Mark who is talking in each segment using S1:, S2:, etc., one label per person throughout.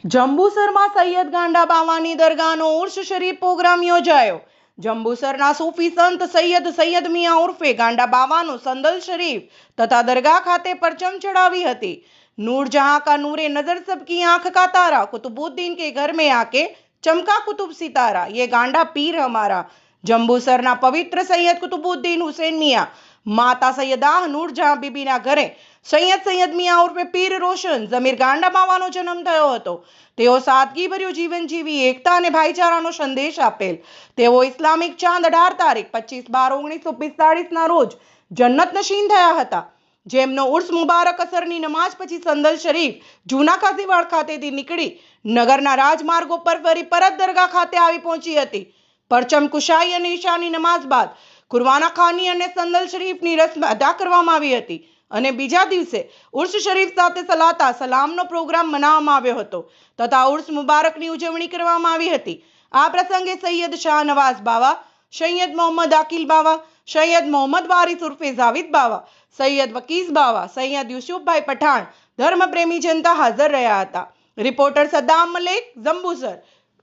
S1: જંબુસરમાં સૈયદ ગાંડા બાવાની દરગાહનો ઉર્સ શરીફ પ્રોગ્રામ યોજાયો। જંબુસરના સૂફી સંત સૈયદ મિયા ઉર્ફે ગાંડા બાવાનો સંદલ શરીફ તથા દરગાહ ખાતે પરચમ ચढ़ावी હતી। नूर जहां का नूरे नजर सबकी आंख का तारा, कुतुबुद्दीन के घर में आके चमका कुतुब सितारा, ये गांडा पीर हमारा। जंबूसरना पवित्र सैयद कुतुबुद्दीन हुसैन मियाँ माता सैयदा नूर जहां बीबीना घरे સૈયદ મિયા ઉર્ફે પીર રોશન ઝમીર ગાંડા બાવાનો જન્મ થયો હતો। તેઓ સાદગીભર્યું જીવન જીવી એકતા અને ભાઈચારાનો સંદેશ આપેલ। તેઓ ઇસ્લામિક ચાંદ 18 તારીખ 25/12/1945ના રોજ જન્નત નશીન થયા હતા। જેમનો ઉર્સ મુબારક અસરની નમાઝ પછી સંદલ શરીફ જૂના કાઝીવાડ ખાતેથી નીકળી નગરના રાજમાર્ગો પર ફરી પરત દરગાહ ખાતે આવી પહોંચી હતી। પરચમ કુશાઈ અને ઈશાની નમાઝ બાદ કુરવાના ખાની અને સંદલ શરીફની રસ્મ અદા કરવામાં આવી હતી અને બીજા દિવસે ઉર્સ શરીફ સાથે સલાતા સલામનો પ્રોગ્રામ મનાવવામાં આવ્યો હતો તથા ઉર્સ મુબારકની ઉજવણી કરવામાં આવી હતી। આ પ્રસંગે સૈયદ શાહ નવાઝ બાવા, સૈયદ મોહમ્મદ આકિલ બાવા, સૈયદ મોહમ્મદ વારિસ ઉર્ફે જાવિદ બાવા, સૈયદ વકીસ બાવા, સૈયદ યુસુફભાઈ પઠાણ ધર્મપ્રેમી જનતા હાજર રહ્યા હતા। Reporter Saddam Malek, Jambusar,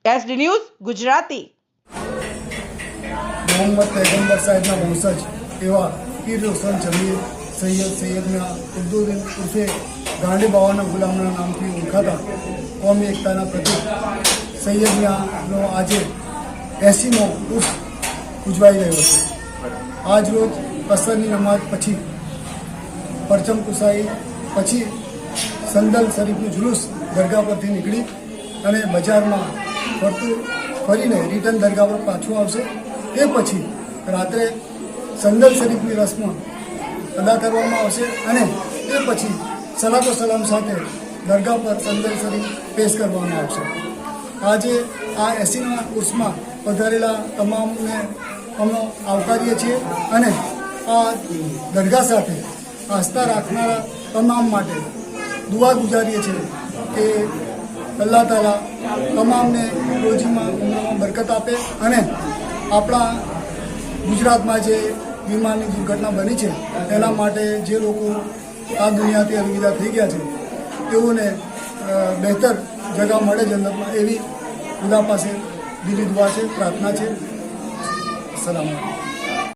S1: SD news Gujarati.
S2: Mohammad पैगंबर साहिबना वंशज एवं पीर रोशन जमीर सैयद मियाँ कुतुबुद्दीन उर्फे गांडी बावाना गुलामना नामથી ઓળખાતા કોમી એકતાના પ્રતીક સૈયદ મિયાંનો આજે 80મો ઉર્સ ઉજવાઈ રહ્યો છે। આજ રોજ અસરની નમાઝ પછી પરચમ કુસાઈ પછી સંદલ શરીફનું જુલુસ દરગાહ પરથી નીકળી અને બજારમાં ફરીને રિટર્ન દરગાહ પર પાછું આવશે। એ પછી રાત્રે સંદલ શરીફની રસ્મ અદા કરવામાં આવશે અને એ પછી સલાતો સલામ સાથે દરગાહ પર સંદલ શરીફ પેશ કરવામાં આવશે। આજે આ 80ના ઉર્સમાં પધારેલા તમામને અમે આવકારીએ છીએ અને આ દરગાહ સાથે આસ્થા રાખનારા તમામ માટે દુઆ ગુજારીએ છીએ કે અલ્લાહ તાલા તમામને રોજીમાં ઉમરામાં બરકત આપે અને આપણા ગુજરાતમાં જે વિમાનની દુર્ઘટના બની છે એના માટે જે લોકો આ દુનિયાથી અલવિદા થઈ ગયા છે તેઓને બહેતર જગા મળે જન્નતમાં એવી ખુદા પાસે દિલી દુઆ છે, પ્રાર્થના છે। સલામ।